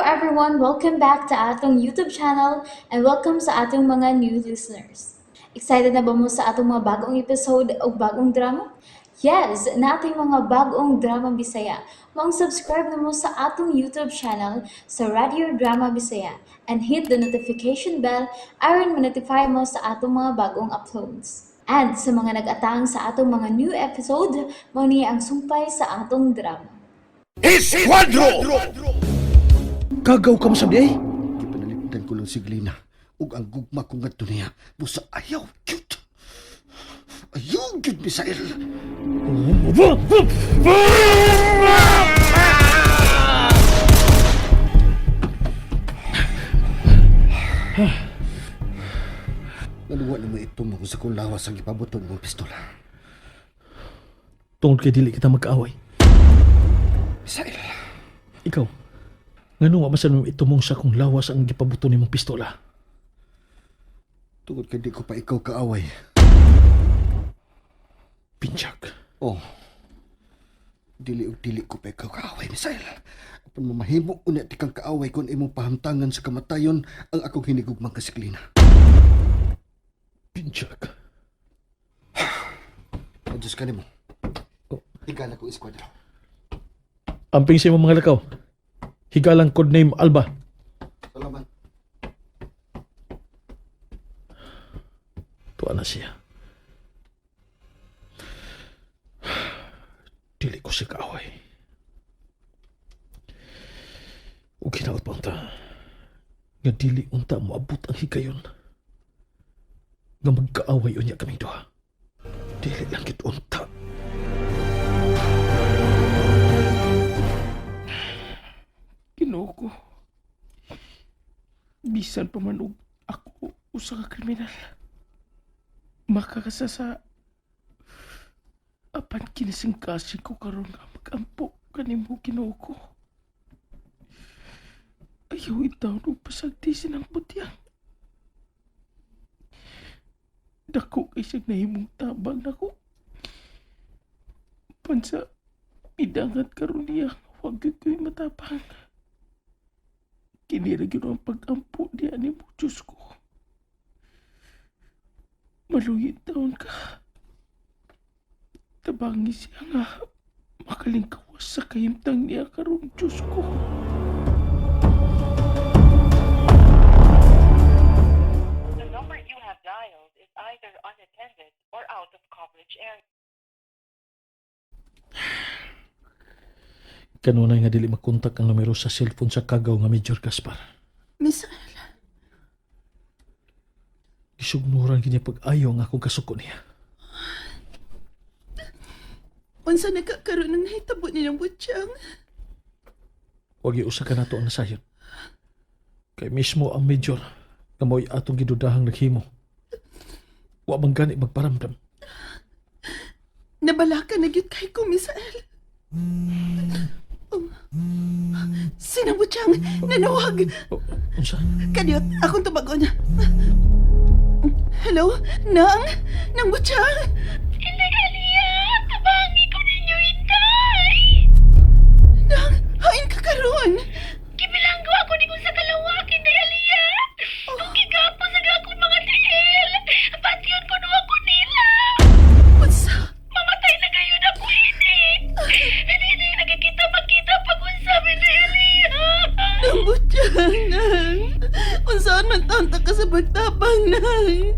everyone, welcome back to atong YouTube channel and welcome sa atong mga new listeners. Excited na ba mo sa atong mga bagong episode o bagong drama? Yes, na ating mga bagong drama Bisaya. Subscribe na mo sa atong YouTube channel sa Radio Drama Bisaya and hit the notification bell aron ma-notify mo sa atong mga bagong uploads. And sa mga nag-atang sa atong mga new episode, mo niya ang sumpay sa atong drama. Esquadro! Kagaw ka masabdi ay? Gipanalipdan ko lang si Glina ug ang gugma ko ngadto niya. Busa ayaw, cute. Ayaw, cute, Misael. Naluwa na mo ito mo sa kung lawas ang ipabuton mong pistola. Tungod kay dili kita magkaaway. Misael, Ikaw, ngano wa masan mo itumong sa kung lawas ang gipabuto nimong pistola? tungod kay di ko pa ikaw kaaway. Pinchak. Oh, dili ko pa ikaw kaaway, Misael. Apan mamahimo unya ti kang kaaway kung imong pahamtangan sa kamatayon ang akong hinigugmang kasiklina. Pinchak. Adjust ka nimo. Oh. Ikaw na ko esquadro. Amping sa imong mga lakaw. Higalang codename Alba. Salamat. Tuwa na siya. Dili ko siya kaaway. O ginaot pa unta. Nga dili unta mo abot ang higayon. Nga magkaaway unya kaming duha. Dili lang kit unta. Ginoo ko. Bisan pa man og ako usa ka kriminal. Makakasa sa apan kinisingkasi ko karon nga magampo kanimo Ginoo ko. Ayaw itaw og pasagdi sinang putyang. Dako kay siyang nahimong tabang nako. Pansa idangat karon niya wag ko'y matapang. Kiniragin ang pag-ampo diyan ni mo, Diyos ko. Maluyit taon ka. Tabangi siya nga makalingkawas sa kahimtang niya karong Diyos ko. The number you have dialed is either unattended or out of coverage area. Kanunay nga dili makontak ang numero sa cellphone sa kagaw nga Major Gaspar. Misael, Isugnuran kanya pag-ayaw nga akong kasuko niya. unsa nagkakaroon ng nahitabo niyang butyang? Huwag iusa ka nato ang nasayon. Kay mismo ang Major nga mo'y atong gidudahang naghimo. Wa man gani magparamdam. Nabala ka na gyud kay ko, Misael. Sinang butyang nanawag. O, unsa? Kadiyot, akong tubagon. Hello? Nang? Nang butyang? Inday Alia! Tabangi ko ninyo, Inday! Nang? Hain ka karon? Kibilanggo ako ni kung sa kalawak, Inday Alia! Kung kigapo sa gakong mga tiil! Patyon ko no ako nila! Unsa? Mamatay na gayon ako, ini! Hindi nagkikita magkita pag-usap, Inday Alia! Nang butyang, nang? Unsaan man taon ta ka sa pagtabang, nang?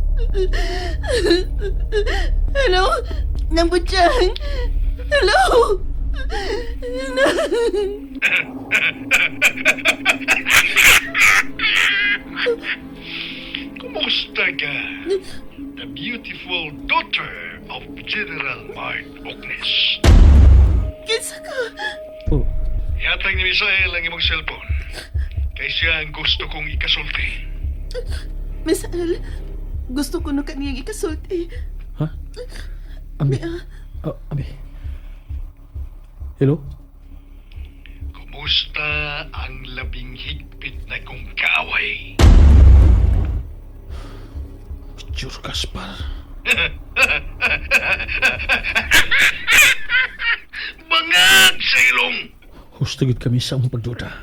Hello? Nang butyang? Hello? Nang? Kumusta ka? The beautiful daughter of General Mark Ognes. Kinsa ka? Oh, Yatag ni Misael ang imong cellphone. Kay siya ang gusto kong ikasulti. Misael, gusto ko na kaniyang ikasulti. ha? Ami. Ami. Hello? Kumusta ang labing higpit na kong kaaway? Major Gaspar. Bangag sa ilong! Hustagid kami sa among pagduda.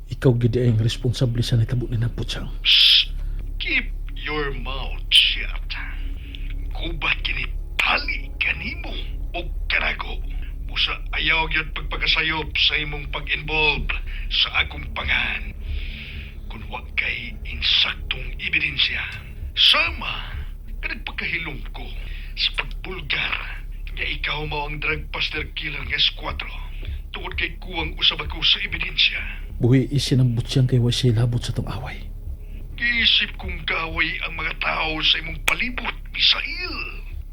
Ikaw gid ang responsable sa nitabo ni Naputsang. Shh! Keep your mouth shut. Gubat kini tali kanimo o karago. Busa ayaw gyud pagpakasayop sa imong pag-involve sa akong pangan. Kung wag kay insaktong ebidensya, sama ka nagpagkahilom ko sa pagbulgar nga ikaw mao ang drug buster killer nga squadro. Tungod kay kuwang usab ako sa ebidensya. Buhi isinambot siyang kay wasay labot sa tong away. Giisip kong kaaway ang mga tao sa imong palibot, Misael.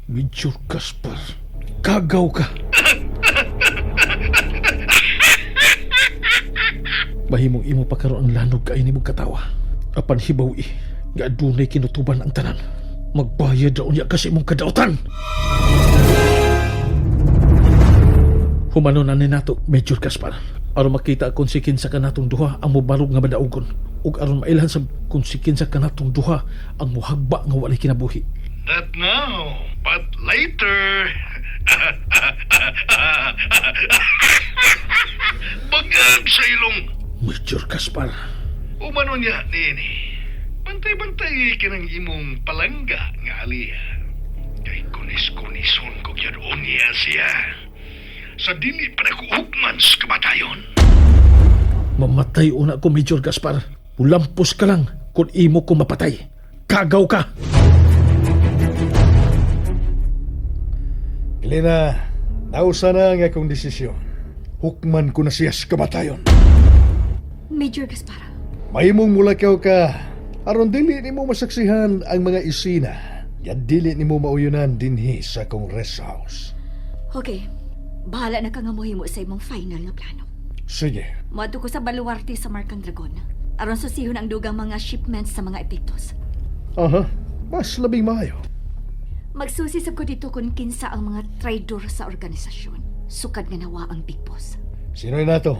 Major Gaspar, kagaw ka! Mahimong imo pakaroon ang lanog kay ni mong katawa. Apan hibawi, nga adunay kinutuban ang tanan. Magbayad raon niya kasi imong kadaotan! Humano na ni nato, Major Gaspar. Aron makita kung sikin sa kanatong duha ang mubalog nga madaugon. Ug aron mailhan sa kung sikin sa kanatong duha ang muhagba nga walay kinabuhi. Not now, but later. Bangag sa ilong. Major Gaspar, Umano niya, nini. Bantay-bantay kinang imong palangga nga aliya. Kay kunis-kunison ko yun niya siya. Sa dili pa na kuhukman sa kamatayon. mamatay una ko, Major Gaspar. Ulampos ka lang kung imo ko mapatay. Kagaw ka! Glena, nausa na ang akong desisyon. Hukman ko na siya sa kamatayon. Major Gaspar, Mahimong mulakaw ka. Aron dili nimo masaksihan ang mga isina. Yan dili nimo mauyunan dinhi sa akong rest house. okay. Bahala na ka nga mohimo sa imong final nga plano. Sige. Moadto ko sa baluarte sa Markang Dragon. Aron susihon ang dugang mga shipments sa mga epiktos. Aha, mas labing maayo. Magsusisab ko dito kung kinsa ang mga traidor sa organisasyon. Sukad nga nawa ang Big Boss. Sino'y nato?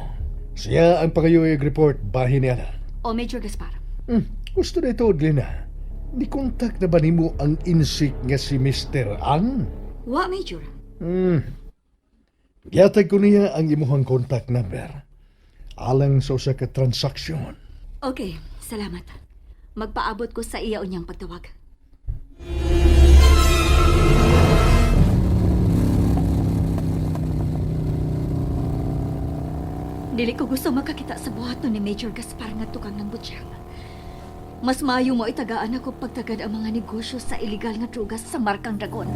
Siya ang pagayuyog report bahin niya na. O Major Gaspar, Gusto na ito, Glena. Ni-contact na ba nimo ang insik nga si Mr. Ang? wa Major. Giyatag ko niya ang imuhang contact number. Alang sa usa ka transaksyon. Okay, salamat. Magpaabot ko sa iya unyang pagtawag. Dili ko gusto makakita sa buhaton ni Major Gaspar nga tukang ng butyang. Mas maayo mo itagaan ako pagtagad ang mga negosyo sa iligal nga drugas sa Markang Dragon.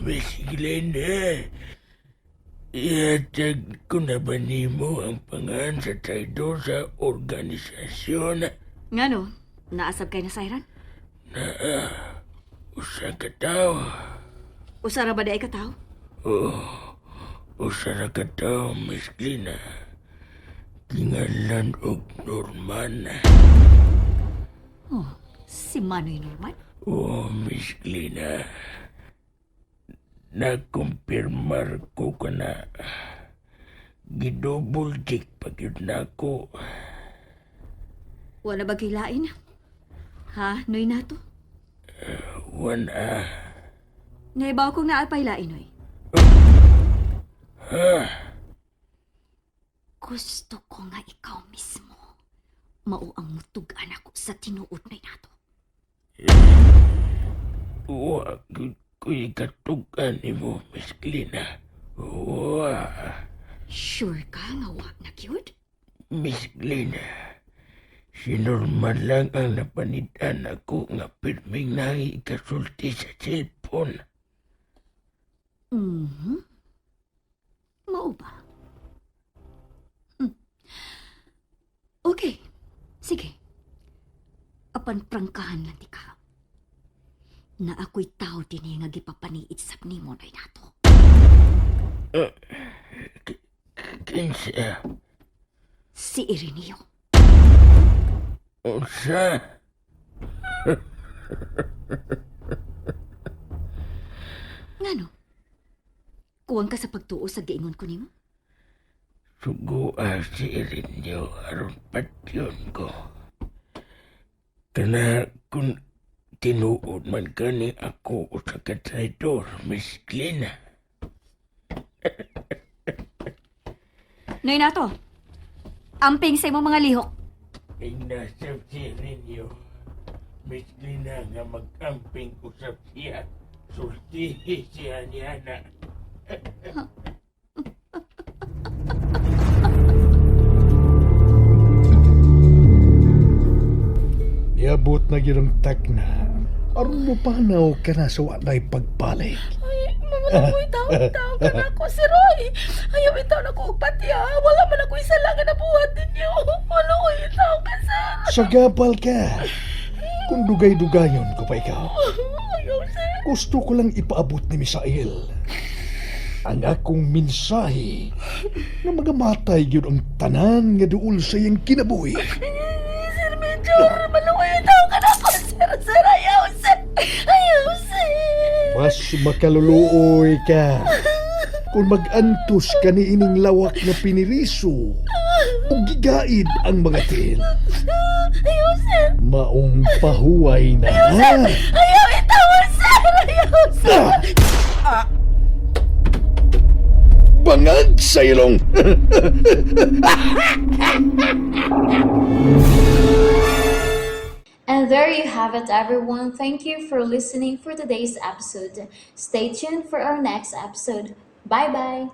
Miss Glenda, ihatag ko na ba nimo ang pangan sa traidor sa organisasyon? Ngano, naasab kay na Siren? Usa ka tao. Usara ba daay ka tao? Usa ra ka tao, Miss Glenda. Tingalan og Norman. Oh, si Manoy Norman? Miss Glenda. Nakumpirmar ko ka na. Gidouble check pag yun na ako. Wala ba kilain? Ha, Noy nato? Wana. Naibaw kong naapay lain, Noy. Gusto ko nga ikaw mismo. Mao ang mutugan ako sa tinuod na nato. Wa ko'y katugan ni mo, Miss Glena. Wa. Sure ka nga wa na cute? Miss Glena, si Norman lang ang napanitan ako nga pirming nangi ikasulti sa cellphone. Mao ba? Okay. Sige. Apan prangkahan lang ti ka. Na ako'y tao din nga gipapaniit sa nimo na nato. Kinsa? Si Ireneo. Unsa? Ngano? Kuwang ka sa pagtuo sa giingon ko nimo? Sugua si Irinyo aron patyon ko. Kana tinuod man gani ako usa ka traidor, Miss Glina. Noy nato. Amping sa imong mga lihok. Inasab siya ninyo. Miss Glina nga mag-amping usap siya. Sultihi siya niya na. Niabot na girang takna. Aron mo panaw ka na sa walay pagbalik. Mga nako'y tawag-tawag ka na ako, si Roy. Ayaw itaw na ko patya. Wala man ako isa lang na buhat ninyo. Wala ko itaw ka, sir. Sa gabal ka. Kung dugay-dugayon ko pa ikaw. Ayaw, sir. Gusto ko lang ipaabot ni Misael ang akong mensahe na magamatay yun ang tanan nga duol sa iyang kinabuhi. Sir Major, maluoy itaw ka na ako, sir. Sir, ayaw, sir. Ayaw, sir. Mas makaluluoy ka kung mag-antos ka ni ining lawak na piniriso o gigaid ang mga tin. Ayaw, sir. Maong pahuway na ha? Ayaw itaw, sir. Ayaw, sir. Bangag sa ilong! And there you have it, everyone. Thank you for listening for today's episode. Stay tuned for our next episode. Bye bye.